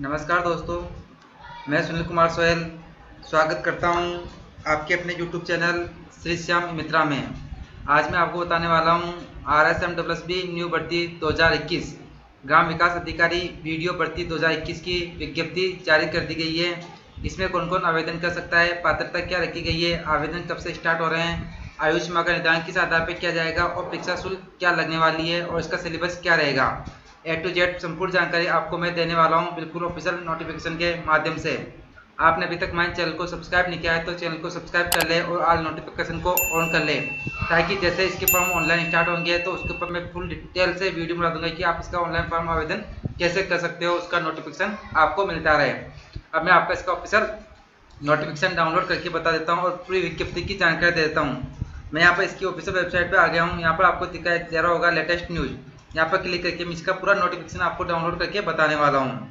नमस्कार दोस्तों, मैं सुनील कुमार सोहेल स्वागत करता हूं आपके अपने YouTube चैनल श्री श्याम मित्रा में। आज मैं आपको बताने वाला हूं RSMSB न्यू भर्ती 2021 ग्राम विकास अधिकारी वीडियो भर्ती 2021 की विज्ञप्ति जारी कर दी गई है। इसमें कौन कौन आवेदन कर सकता है, पात्रता क्या रखी गई है, आवेदन कब से स्टार्ट हो रहे हैं, आयु सीमा का निर्धारण किस आधार पर किया जाएगा और परीक्षा शुल्क क्या लगने वाली है और इसका सिलेबस क्या रहेगा, A to Z संपूर्ण जानकारी आपको मैं देने वाला हूं बिल्कुल ऑफिशियल नोटिफिकेशन के माध्यम से। आपने अभी तक हमारे चैनल को सब्सक्राइब नहीं किया है तो चैनल को सब्सक्राइब कर ले और ऑल नोटिफिकेशन को ऑन कर ले, ताकि जैसे इसके फॉर्म ऑनलाइन स्टार्ट होंगे तो उसके ऊपर मैं फुल डिटेल से वीडियो बना दूंगा कि आप इसका ऑनलाइन फॉर्म आवेदन कैसे कर सकते हो, उसका नोटिफिकेशन आपको मिलता रहे। अब मैं आपका इसका ऑफिशियल नोटिफिकेशन डाउनलोड करके बता देता हूँ और पूरी विज्ञप्ति की जानकारी दे देता हूँ। मैं यहाँ पर इसकी ऑफिशियल वेबसाइट पर आ गया हूँ। यहाँ पर आपको दिखाई दे रहा होगा लेटेस्ट न्यूज़, यहाँ पर क्लिक करके मैं इसका पूरा नोटिफिकेशन आपको डाउनलोड करके बताने वाला हूँ।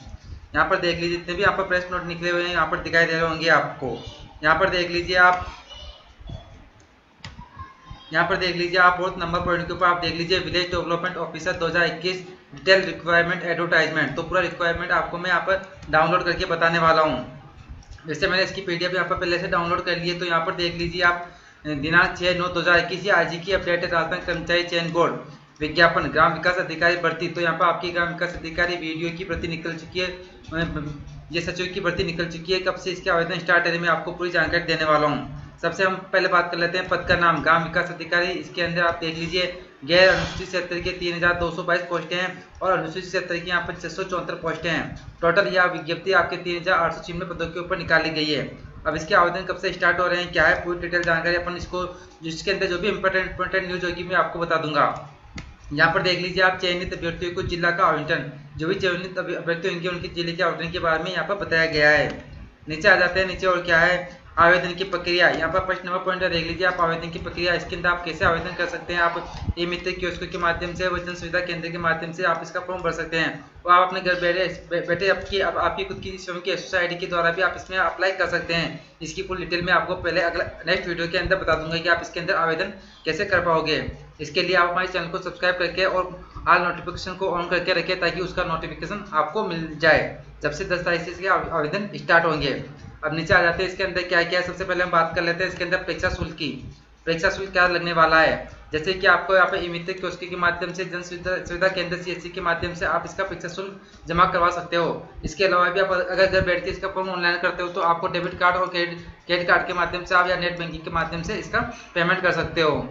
यहाँ पर देख लीजिए, जितने भी यहाँ पर प्रेस नोट निकले हुए हैं यहाँ पर दिखाई दे रहे होंगे आपको। यहाँ पर देख लीजिए आप, यहाँ पर देख लीजिए आप फोर्थ नंबर पॉइंट के ऊपर आप देख लीजिए village development officer 2021 detail requirement advertisement. तो पूरा रिक्वायरमेंट आपको मैं यहाँ पर डाउनलोड करके बताने वाला हूँ। जैसे मैंने इसकी PDF यहाँ पर पहले से डाउनलोड कर ली है, तो यहाँ पर देख लीजिए आप दिनांक 6/9/2021 आज की अपडेटेड राजस्थान कर्मचारी चयन बोर्ड विज्ञापन ग्राम विकास अधिकारी भर्ती। तो यहाँ पर आपकी ग्राम विकास अधिकारी वीडियो की भर्ती निकल चुकी है, ये सचिव की भर्ती निकल चुकी है। कब से इसके आवेदन स्टार्ट है मैं आपको पूरी जानकारी देने वाला हूँ। सबसे हम पहले बात कर लेते हैं पद का नाम ग्राम विकास अधिकारी। इसके अंदर आप देख लीजिए गैर अनुसूचित क्षेत्र के 3222 पोस्टें हैं और अनुसूचित क्षेत्र की यहाँ पर 674 पोस्टें हैं। टोटल यह विज्ञप्ति आपके 3896 पदों के ऊपर निकाली गई है। अब इसके आवेदन कब से स्टार्ट हो रहे हैं, क्या है, पूरी डिटेल जानकारी अपन इसको जिसके अंदर जो भी इंपॉर्टेंट न्यूज होगी मैं आपको बता दूंगा। यहाँ पर देख लीजिए आप चयनित अभ्यर्थियों को जिला का आवंटन, जो भी चयनित अभ्यर्थी होंगे उनके जिले के आवंटन के बारे में यहाँ पर बताया गया है। नीचे आ जाते हैं, नीचे और क्या है आवेदन की प्रक्रिया। यहाँ पर फर्स्ट नंबर पॉइंट देख लीजिए आप आवेदन की प्रक्रिया। इसके अंदर आप कैसे आवेदन कर सकते हैं, आप ई मित्र कियोस्क के माध्यम से, वजन सुविधा केंद्र के माध्यम से आप इसका फॉर्म भर सकते हैं और आप अपने घर बैठे आपकी खुद की स्वयं की SSID के द्वारा भी आप इसमें अप्लाई कर सकते हैं। इसकी फुल डिटेल में आपको पहले अगला नेक्स्ट वीडियो के अंदर बता दूंगा कि आप इसके अंदर आवेदन कैसे कर पाओगे। इसके लिए आप हमारे चैनल को सब्सक्राइब करके और ऑल नोटिफिकेशन को ऑन करके रखें ताकि उसका नोटिफिकेशन आपको मिल जाए जब से 10 तारीख से इसके आवेदन स्टार्ट होंगे। अब नीचे आ जाते हैं, इसके अंदर क्या क्या है। सबसे पहले हम बात कर लेते हैं इसके अंदर परीक्षा शुल्क की। परीक्षा शुल्क क्या लगने वाला है, जैसे कि आपको यहाँ पे ई मित्र कियोस्क के माध्यम से, जन सुविधा केंद्र CSC के माध्यम से आप इसका परीक्षा शुल्क जमा करवा सकते हो। इसके अलावा भी आप अगर घर बैठ के इसका फॉर्म ऑनलाइन करते हो तो आपको डेबिट कार्ड और क्रेडिट कार्ड के माध्यम से आप या नेट बैंकिंग के माध्यम से इसका पेमेंट कर सकते हो।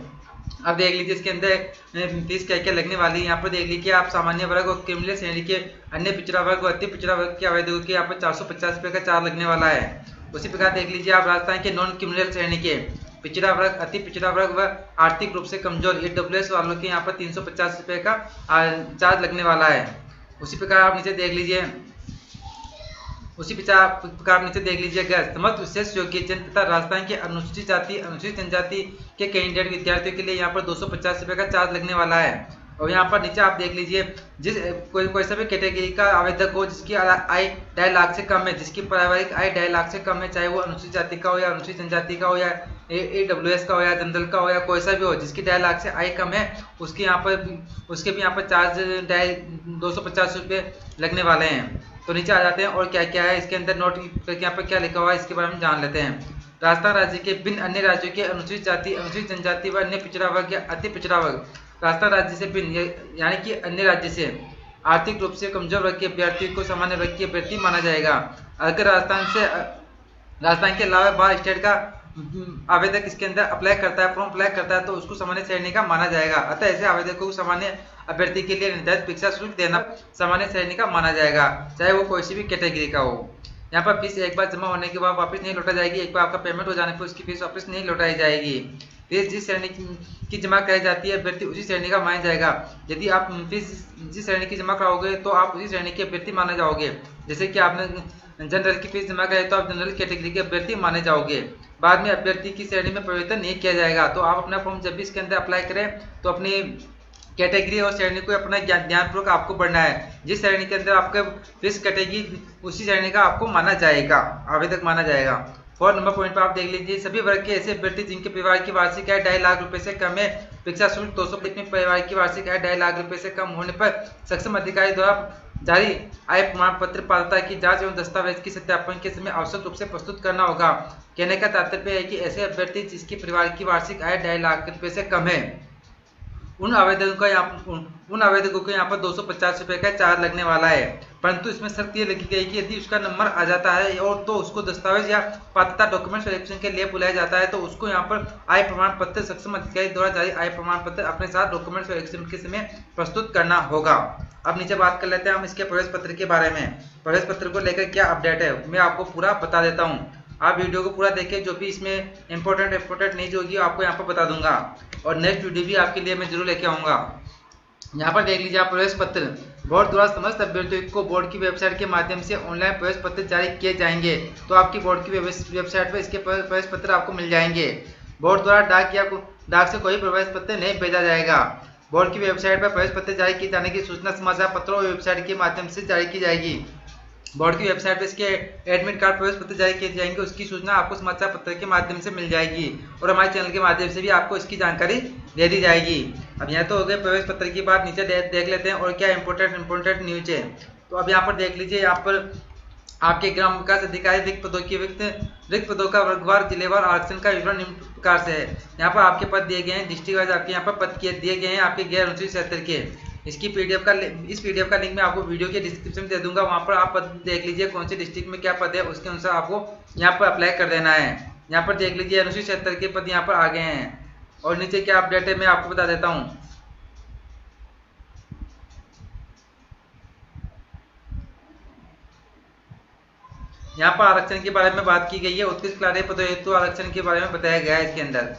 अब देख लीजिए इसके अंदर फीस क्या क्या लगने वाली है। यहाँ पर देख लीजिए आप सामान्य वर्ग और क्रिमिनल श्रेणी के अन्य पिछड़ा वर्ग और अति पिछड़ा वर्ग के आवेदकों के यहाँ पर 450 रुपये का चार्ज लगने वाला है। उसी प्रकार देख लीजिए आप राजस्थान के नॉन क्रिमिनल श्रेणी के पिछड़ा वर्ग, अति पिछड़ा वर्ग व आर्थिक रूप से कमजोर EWS वालों के यहाँ पर 350 रुपये का चार्ज लगने वाला है। उसी प्रकार आप नीचे देख लीजिए, गैर समर्थ विशेष योग्य जन तथा राजस्थान के अनुसूचित जाति अनुसूचित जनजाति के कैंडिडेट विद्यार्थियों के लिए यहाँ पर 250 रुपये का चार्ज लगने वाला है। और यहाँ पर नीचे आप देख लीजिए जिस कोई सा भी कैटेगरी का आवेदक हो जिसकी आय 2.5 लाख से कम है, जिसकी पारिवारिक आय 2.5 लाख से कम है, चाहे वो अनुसूचित जाति का हो या अनुसूचित जनजाति का हो या EWS का हो या जनरल का हो या कोई सा भी हो, जिसकी 2.5 लाख से आय कम है उसके भी यहाँ पर चार्ज 250 रुपये लगने वाले हैं। तो नीचे आ जाते हैं और क्या क्या है इसके अंदर नोट यहाँ पर क्या लिखा हुआ है इसके बारे में जान लेते हैं। राजस्थान राज्य के भिन्न अन्य राज्यों के अनुसूचित जाति अनुसूचित जनजाति व अन्य पिछड़ा वर्ग या अति पिछड़ा वर्ग राजस्थान राज्य से भिन्न यानी कि अन्य राज्य से आर्थिक रूप से कमजोर वर्ग के अभ्यर्थी को सामान्य वर्ग के अभ्यर्थी माना जाएगा। अगर राजस्थान के अलावा बाहर स्टेट का आवेदक इसके अंदर अप्लाई करता है, फॉर्म अप्लाई करता है तो उसको सामान्य श्रेणी का माना जाएगा। अतः ऐसे आवेदकों को सामान्य अभ्यर्थी के लिए निर्धारित परीक्षा शुल्क देना सामान्य श्रेणी का माना जाएगा, चाहे वो कोई सी भी कैटेगरी का हो। यहाँ पर फीस एक बार जमा होने के बाद वापस नहीं लौटा जाएगी। एक बार आपका पेमेंट हो जाने पर उसकी फीस वापस नहीं लौटाई जाएगी। फीस जिस श्रेणी की जमा कराई जाती है अभ्यर्थी उसी श्रेणी का माना जाएगा। यदि आप फीस जिस श्रेणी की जमा कराओगे तो आप उसी श्रेणी के अभ्यर्थी माने जाओगे। जैसे कि आपने जनरल की फीस जमा कराई तो आप जनरल कैटेगरी के अभ्यर्थी माने जाओगे। बाद में अभ्यर्थी की श्रेणी में परिवर्तन नहीं किया जाएगा। तो आप अपना फॉर्म जब भी इसके अंदर अप्लाई करें तो अपनी कैटेगरी और श्रेणी को अपना ध्यानपूर्वक आपको बढ़ना है। जिस श्रेणी के अंदर आपका फीस कटेगी उसी श्रेणी का आपको माना जाएगा, आवेदक माना जाएगा। 4 नंबर पॉइंट पर आप देख लीजिए सभी वर्ग के ऐसे अभ्यर्थी जिनके परिवार की वार्षिक आय 2.5 लाख रुपए से कम है, परीक्षा शुल्क 200 में परिवार की वार्षिक आय 2.5 लाख रुपए से कम होने पर सक्षम अधिकारी द्वारा जारी आय प्रमाण पत्र पात्रता की जांच एवं दस्तावेज की सत्यापन के समय आवश्यक रूप से प्रस्तुत करना होगा। कहने का तात्पर्य है कि ऐसे अभ्यर्थी जिसके परिवार की वार्षिक आय 2.5 लाख रुपए से कम है, उन आवेदकों को यहाँ पर 250 रुपए का चार्ज लगने वाला है। परंतु इसमें शर्त ये लगी गई कि यदि उसका नंबर आ जाता है और तो उसको दस्तावेज या पात्रता डॉक्यूमेंट वेरिफिकेशन के लिए बुलाया जाता है, तो उसको यहाँ पर आय प्रमाण पत्र सक्षम अधिकारी द्वारा जारी आय प्रमाण पत्र अपने साथ डॉक्यूमेंट वेरिफिकेशन के समय प्रस्तुत करना होगा। अब नीचे बात कर लेते हैं हम इसके प्रवेश पत्र के बारे में। प्रवेश पत्र को लेकर क्या अपडेट है मैं आपको पूरा बता देता हूँ। आप वीडियो को पूरा देखें, जो भी इसमें इंपॉर्टेंट न्यूज होगी आपको यहाँ पर बता दूंगा और नेक्स्ट वीडियो भी आपके लिए मैं जरूर लेके आऊँगा। यहाँ पर देख लीजिए आप प्रवेश पत्र बोर्ड द्वारा समस्त अभ्यर्थियों को बोर्ड की वेबसाइट के माध्यम से ऑनलाइन प्रवेश पत्र जारी किए जाएंगे। तो आपकी बोर्ड की वेबसाइट पर इसके प्रवेश पत्र आपको मिल जाएंगे। बोर्ड द्वारा डाक से कोई प्रवेश पत्र नहीं भेजा जाएगा। बोर्ड की वेबसाइट पर प्रवेश पत्र जारी किए जाने की सूचना समाचार पत्रों और वेबसाइट के माध्यम से जारी की जाएगी। बोर्ड की वेबसाइट पर इसके एडमिट कार्ड प्रवेश पत्र जारी किए जाएंगे, उसकी सूचना आपको समाचार पत्र के माध्यम से मिल जाएगी और हमारे चैनल के माध्यम से भी आपको इसकी जानकारी दे दी जाएगी। अब यहाँ तो हो गए प्रवेश पत्र की बात, नीचे देख लेते हैं और क्या इंपॉर्टेंट न्यूज है। तो अब यहाँ पर देख लीजिए, यहाँ पर आपके ग्राम विकास अधिकारी रिक्त पदों का वर्गवार जिलेवार आरक्षण का विवरण निम्न प्रकार से है। यहाँ पर आपके पद दिए गए हैं, डिस्ट्रिक्ट वाइज आपके यहाँ पर पद दिए गए हैं आपके गैर अनुसूचित क्षेत्र के। इस पीडीएफ का लिंक मैं आपको वीडियो के डिस्क्रिप्शन में दे दूंगा। वहां पर आप पद देख लीजिए कौन से डिस्ट्रिक्ट में क्या पद है, उसके अनुसार आपको यहाँ पर अप्लाई कर देना है। यहाँ पर देख लीजिए अनुसूचित क्षेत्र के पद यहाँ पर आ गए हैं और नीचे क्या अपडेट है मैं आपको बता देता हूँ। यहाँ पर आरक्षण के बारे में बात की गई है। उत्कृष्ट कार्य पदों हेतु आरक्षण के बारे में बताया गया है इसके अंदर।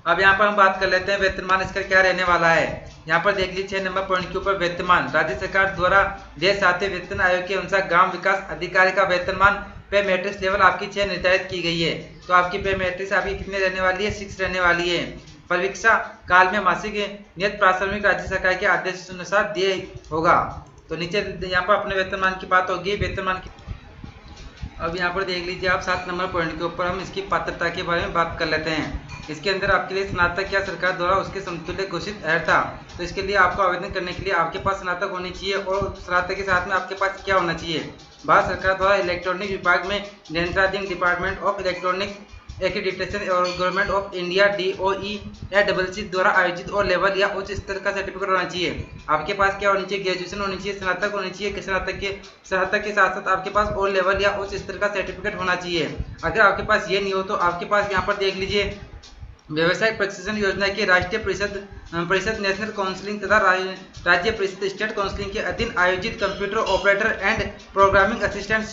अब यहाँ पर हम बात कर लेते हैं वेतनमान इसका क्या रहने वाला है। यहाँ पर देख लीजिए 6 नंबर पॉइंट के ऊपर वेतनमान राज्य सरकार द्वारा देश 7वें वेतन आयोग के अनुसार ग्राम विकास अधिकारी का वेतनमान पे मैट्रिक्स लेवल आपकी 6 निर्धारित की गई है। तो आपकी पे मैट्रिक्स आपकी कितने रहने वाली है, 6 रहने वाली है। परीक्षा काल में मासिक नियत प्राथमिक राज्य सरकार के आदेश अनुसार दिए होगा। तो नीचे यहाँ पर अपने वेतनमान की बात होगी, वेतनमान की। अब यहाँ पर देख लीजिए आप 7 नंबर पॉइंट के ऊपर हम इसकी पात्रता के बारे में बात कर लेते हैं। इसके अंदर आपके लिए स्नातक या सरकार द्वारा उसके समतुल्य घोषित अर्हता। तो इसके लिए आपको आवेदन करने के लिए आपके पास स्नातक होनी चाहिए और स्नातक के साथ में आपके पास क्या होना चाहिए, भारत सरकार द्वारा इलेक्ट्रॉनिक विभाग में नियंत्रणाधीन डिपार्टमेंट ऑफ इलेक्ट्रॉनिक एक्रेडिटेशन और गवर्नमेंट ऑफ इंडिया DOE या CC द्वारा आयोजित और लेवल या उच्च स्तर का सर्टिफिकेट होना चाहिए। आपके पास क्या होनी चाहिए, ग्रेजुएशन होनी चाहिए, स्नातक होनी चाहिए। स्नातक के साथ साथ आपके पास और लेवल या उच्च स्तर का सर्टिफिकेट होना चाहिए। अगर आपके पास ये नहीं हो तो आपके पास यहाँ पर देख लीजिए व्यवसायिक प्रशिक्षण योजना की राष्ट्रीय परिषद नेशनल काउंसिलिंग तथा राज्य परिषद स्टेट काउंसिलिंग के अधीन आयोजित computer operator and programming assistant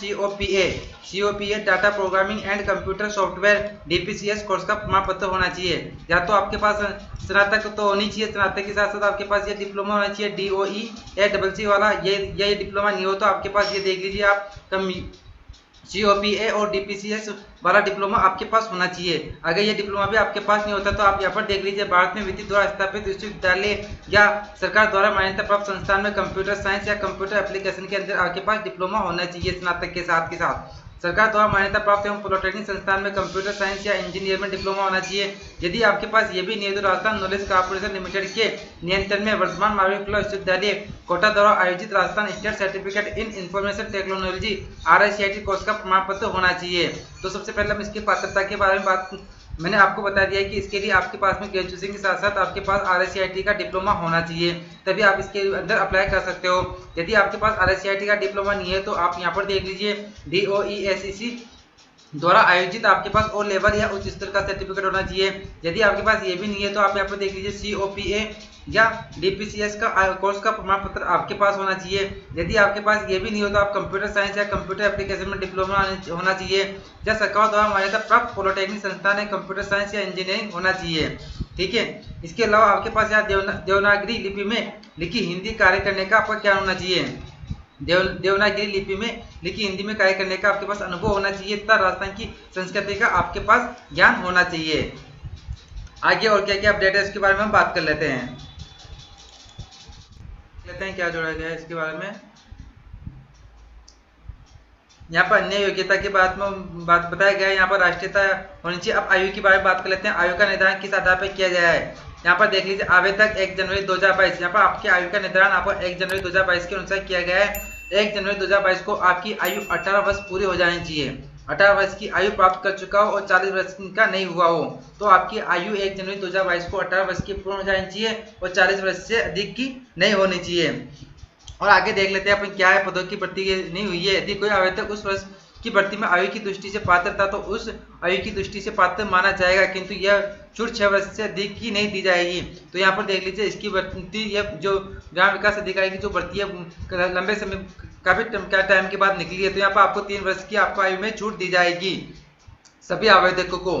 COPA data programming and computer software DPCS course का प्रमाण पत्र होना चाहिए। या तो आपके पास स्नातक तो होनी चाहिए, स्नातक के साथ साथ आपके पास ये डिप्लोमा होना चाहिए DOE या CC वाला। ये डिप्लोमा नहीं हो तो आपके पास ये देख लीजिए आप COPA और DPCS वाला डिप्लोमा आपके पास होना चाहिए। अगर ये डिप्लोमा भी आपके पास नहीं होता तो आप यहाँ पर देख लीजिए भारत में विधि द्वारा स्थापित विश्वविद्यालय या सरकार द्वारा मान्यता प्राप्त संस्थान में कंप्यूटर साइंस या कंप्यूटर एप्लीकेशन के अंदर आपके पास डिप्लोमा होना चाहिए स्नातक के साथ। सरकार द्वारा मान्यता प्राप्त एवं पॉलिटेक्निक संस्थान में कंप्यूटर साइंस या इंजीनियर में डिप्लोमा होना चाहिए। यदि आपके पास ये भी नहीं है तो राजस्थान नॉलेज कॉर्पोरेशन लिमिटेड के नियंत्रण में वर्तमान मालवीय विश्वविद्यालय कोटा द्वारा आयोजित Rajasthan state certificate in information technology RICIT course का प्रमाण पत्र होना चाहिए। तो सबसे पहले हम इसकी पात्रता के बारे में मैंने आपको बता दिया है कि इसके लिए आपके पास में ग्रेजुएशन के साथ साथ आपके पास RICIT का डिप्लोमा होना चाहिए, तभी आप इसके अंदर अप्लाई कर सकते हो। यदि आपके पास RICIT का डिप्लोमा नहीं है तो आप यहाँ पर देख लीजिए DOE द्वारा आयोजित आपके पास ओ लेवल या उच्च स्तर का सर्टिफिकेट होना चाहिए। यदि आपके पास ये भी नहीं है तो आप यहाँ पर देख लीजिए COPA या DPCS का कोर्स का प्रमाण पत्र आपके पास होना चाहिए। यदि आपके पास ये भी नहीं हो तो आप कंप्यूटर साइंस या कंप्यूटर एप्लीकेशन में डिप्लोमा होना चाहिए या सरकार द्वारा मान्यता प्राप्त पॉलिटेक्निक संस्थान है कंप्यूटर साइंस या इंजीनियरिंग होना चाहिए। ठीक है, इसके अलावा आपके पास यहाँ देवनागरी लिपि में लिखी हिंदी कार्य करने का आपका क्या होना चाहिए, देवनागरी लिपि में लिखी हिंदी में कार्य करने का आपके पास अनुभव होना चाहिए तथा राजस्थान की संस्कृति का आपके पास ज्ञान होना चाहिए। आगे और क्या क्या अपडेट है इसके बारे में हम बात कर लेते हैं क्या जोड़ा गया है इसके बारे में। यहाँ पर अन्य योग्यता की बात बताया गया है। यहाँ पर राष्ट्रीयता होनी चाहिए। अब आयु के बारे में बात कर लेते हैं। आयु का निर्धारण किस आधार पर किया गया है। यहाँ पर देख लीजिए आवेदक 1 जनवरी 2022, यहाँ पर आपकी आयु का निर्धारण आपको 1 जनवरी 2022 के अनुसार किया गया है। 1 जनवरी 2022 को आपकी आयु 18 वर्ष पूरी हो जानी चाहिए। 18 वर्ष की आयु प्राप्त कर चुका हो और 40 वर्ष का नहीं हुआ हो तो आपकी आयु 1 जनवरी 2022 को 18 वर्ष की पूर्ण हो जानी चाहिए और 40 वर्ष से अधिक की नहीं होनी चाहिए। और आगे देख लेते हैं अपन क्या है, पदों की भर्ती नहीं हुई है। यदि कोई आवेदक उस वर्ष की भर्ती में आयु की दृष्टि से पात्र था तो उस आयु की दृष्टि से पात्र माना जाएगा, किंतु यह छूट 6 वर्ष से अधिक की नहीं दी जाएगी। तो यहाँ पर देख लीजिए इसकी भर्ती, यह जो ग्राम विकास अधिकारी की जो भर्ती है लंबे समय काफी टाइम के बाद निकली है, तो यहाँ पर आपको 3 वर्ष की आपको आयु में छूट दी जाएगी सभी आवेदकों को।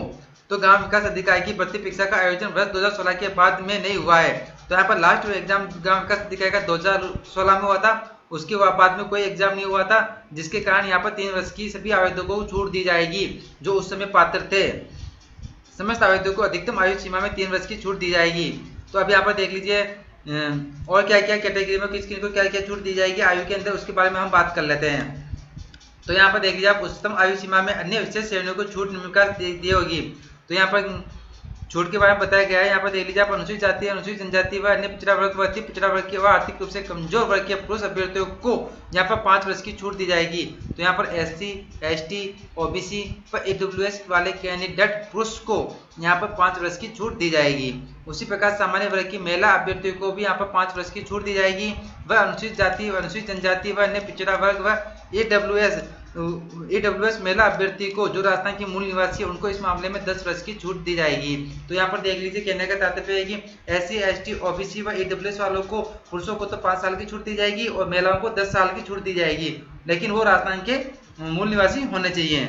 तो ग्राम विकास अधिकारी की भर्ती परीक्षा का आयोजन वर्ष 2016 के बाद में नहीं हुआ है। तो यहाँ पर लास्ट एग्जाम ग्राम विकास अधिकारी का 2016 में हुआ था, उसके बाद में कोई एग्जाम नहीं हुआ था, जिसके कारण यहाँ पर 3 वर्ष की सभी आवेदकों को छूट दी जाएगी जो उस समय पात्र थे। समस्त आवेदकों को अधिकतम आयु सीमा में 3 वर्ष की छूट दी जाएगी। तो अब यहाँ पर देख लीजिए और क्या क्या कैटेगरी में किस को क्या क्या छूट दी जाएगी आयु के अंदर, उसके बारे में हम बात कर लेते हैं। तो यहाँ पर देख लीजिए आप उच्चतम आयु सीमा में अन्य विशेष श्रेणियों को छूट दी होगी। तो यहाँ पर छूट के बारे में बताया गया है। यहाँ पर देख लीजिए आप अनुसूचित जाति, अनुसूचित जनजाति व अन्य पिछड़ा वर्ग व अति पिछड़ा वर्ग के व आर्थिक रूप से कमजोर वर्ग के पुरुष अभ्यर्थियों को यहाँ पर 5 वर्ष की छूट दी जाएगी। तो यहाँ पर SC, ST, OBC व AWS वाले कैंडिडेट पुरुष को यहाँ पर 5 वर्ष की छूट दी जाएगी। उसी प्रकार सामान्य वर्ग की महिला अभ्यर्थियों को भी यहाँ पर 5 वर्ष की छूट दी जाएगी। वह अनुसूचित जाति, अनुसूचित जनजाति व अन्य पिछड़ा वर्ग व AWS महिला अभ्यर्थी को जो राजस्थान की मूल निवासी है उनको इस मामले में 10 वर्ष की छूट दी जाएगी। तो यहाँ पर देख लीजिए कहने का तात्पर्य है कि SC, ST, OBC व AWS वालों को, पुरुषों को तो 5 साल की छूट दी जाएगी और महिलाओं को 10 साल की छूट दी जाएगी, लेकिन वो राजस्थान के मूल निवासी होने चाहिए।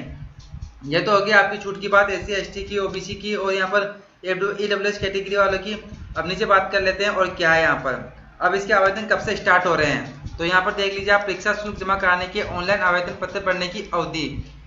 यह तो हो गया आपकी छूट की बात SC, ST की, OBC की और यहाँ पर AWS कैटेगरी वालों की। अब नीचे बात कर लेते हैं और क्या है यहाँ पर अब इसके आवेदन कब से स्टार्ट हो रहे हैं। तो यहाँ पर देख लीजिए आप परीक्षा शुल्क जमा कराने के ऑनलाइन आवेदन पत्र भरने की अवधि,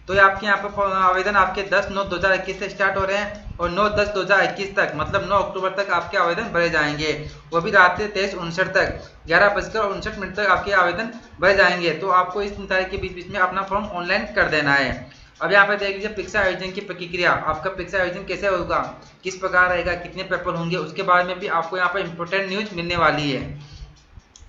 तो आपके यहाँ पर आवेदन आपके 10/9/2021 से स्टार्ट हो रहे हैं और 9/10/2021 तक मतलब 9 अक्टूबर तक आपके आवेदन भरे जाएंगे। वो भी रात 23:59 तक 11:59 तक आपके आवेदन भरे जाएंगे। तो आपको इस तारीख के बीच में अपना फॉर्म ऑनलाइन कर देना है। अब यहाँ पर देख लीजिए परीक्षा आयोजन की प्रक्रिया, आपका परीक्षा आयोजन कैसे होगा, किस प्रकार रहेगा, कितने पेपर होंगे, उसके बारे में भी आपको यहाँ पर इंपॉर्टेंट न्यूज मिलने वाली है।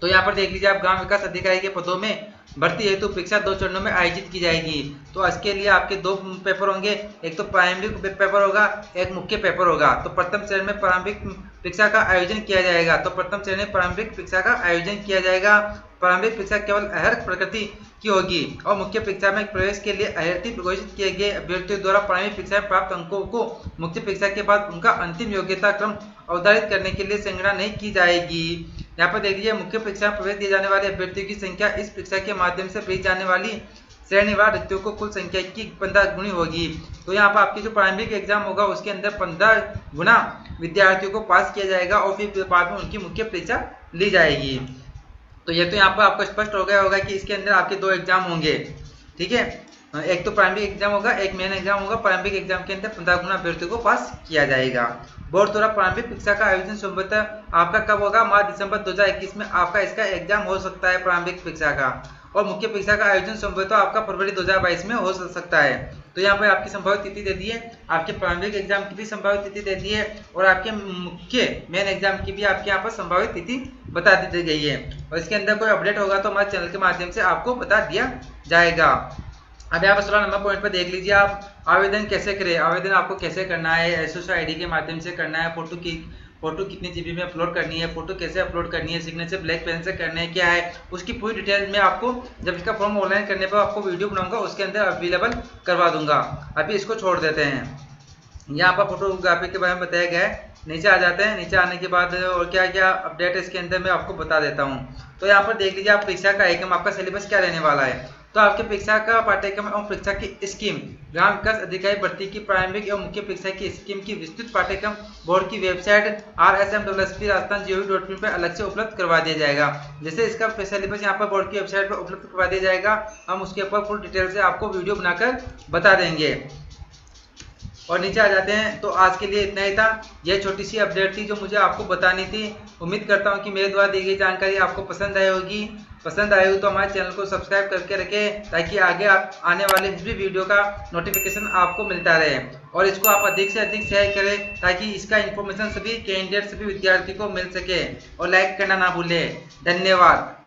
तो यहाँ पर देख लीजिए आप ग्राम विकास अधिकारी के पदों में भर्ती हेतु परीक्षा 2 चरणों में आयोजित की जाएगी। तो इसके लिए आपके 2 पेपर होंगे, एक तो प्रारंभिक पेपर होगा, एक मुख्य पेपर होगा। तो प्रथम चरण में प्रारंभिक परीक्षा का आयोजन किया जाएगा। तो प्रथम चरण में प्रारंभिक परीक्षा का आयोजन किया जाएगा। प्रारंभिक परीक्षा केवल अर्हता प्रकृति की होगी और मुख्य परीक्षा में प्रवेश के लिए अभ्यर्थी घोषित किए गए अभ्यर्थियों द्वारा प्रारंभिक परीक्षा में प्राप्त अंकों को मुख्य परीक्षा के बाद उनका अंतिम योग्यता क्रम अवधारित करने के लिए संगणना नहीं की जाएगी। यहाँ पर देख लीजिए मुख्य परीक्षा में प्रवेश दिए जाने वाले अभ्यर्थियों की संख्या इस परीक्षा के माध्यम से भेजी जाने वाली श्रेणीवार रिक्तियों को कुल संख्या की 15 गुनी होगी। तो यहाँ पर आपकी जो प्रारंभिक एग्जाम होगा उसके अंदर 15 गुना विद्यार्थियों को पास किया जाएगा और फिर बाद में उनकी मुख्य परीक्षा ली जाएगी। तो ये तो यहाँ पर आपको स्पष्ट हो गया होगा कि इसके अंदर आपके 2 एग्जाम होंगे, ठीक है। एक तो प्रारंभिक एग्जाम होगा, एक मेन एग्जाम होगा। प्रारंभिक एग्जाम के अंदर 15 गुना अभ्यर्थियों को पास किया जाएगा। बोर्ड द्वारा प्रारंभिक परीक्षा का आयोजन संभवतः आपका कब होगा, मार्च दिसंबर 2021 में आपका इसका एग्जाम हो सकता है प्रारंभिक परीक्षा का, और मुख्य परीक्षा का आयोजन संभवतः आपका फरवरी 2022 में हो सकता है। तो यहाँ पर आपकी संभावित तिथि दे दी है, आपके प्रारंभिक एग्जाम की भी संभावित तिथि दे दी है और आपके मुख्य मेन एग्जाम की भी आपके यहाँ पर संभावित तिथि बता दी गई है। और इसके अंदर कोई अपडेट होगा तो हमारे चैनल के माध्यम से आपको बता दिया जाएगा। अब यहाँ पर 16 नंबर पॉइंट पर देख लीजिए आप आवेदन कैसे करें। आवेदन आपको कैसे करना है, SSO ID के माध्यम से करना है, फोटो कितनी GB में अपलोड करनी है, फोटो कैसे अपलोड करनी है, सिग्नेचर ब्लैक पेन से करना है, क्या है उसकी पूरी डिटेल में आपको जब इसका फॉर्म ऑनलाइन करने पर आपको वीडियो बनाऊंगा उसके अंदर अवेलेबल करवा दूंगा। अभी इसको छोड़ देते हैं। यहाँ पर फोटोग्राफी के बारे में बताया गया है। नीचे आ जाते हैं। नीचे आने के बाद और क्या क्या अपडेट है इसके अंदर मैं आपको बता देता हूँ। तो यहाँ पर देख लीजिए आप परीक्षा का कार्यक्रम, आपका सिलेबस क्या रहने वाला है। तो आपके परीक्षा का पाठ्यक्रम एवं परीक्षा की स्कीम, ग्राम विकास अधिकारी भर्ती की प्रारंभिक एवं मुख्य परीक्षा की स्कीम की विस्तृत पाठ्यक्रम बोर्ड की वेबसाइट RSMSSB rajasthan.gov.in पर अलग से उपलब्ध करवा दिया जाएगा। जैसे इसका सिलेबस यहाँ पर बोर्ड की वेबसाइट पर उपलब्ध करवा दिया जाएगा, हम उसके ऊपर फुल डिटेल से आपको वीडियो बनाकर बता देंगे। और नीचे आ जाते हैं। तो आज के लिए इतना ही था, यह छोटी सी अपडेट थी जो मुझे आपको बतानी थी। उम्मीद करता हूँ कि मेरे द्वारा दी गई जानकारी आपको पसंद आई होगी। पसंद आई हो तो हमारे चैनल को सब्सक्राइब करके रखें ताकि आगे आप आने वाले किसी भी वीडियो का नोटिफिकेशन आपको मिलता रहे। और इसको आप अधिक से अधिक शेयर करें ताकि इसका इन्फॉर्मेशन सभी कैंडिडेट सभी विद्यार्थी को मिल सके। और लाइक करना ना भूलें। धन्यवाद।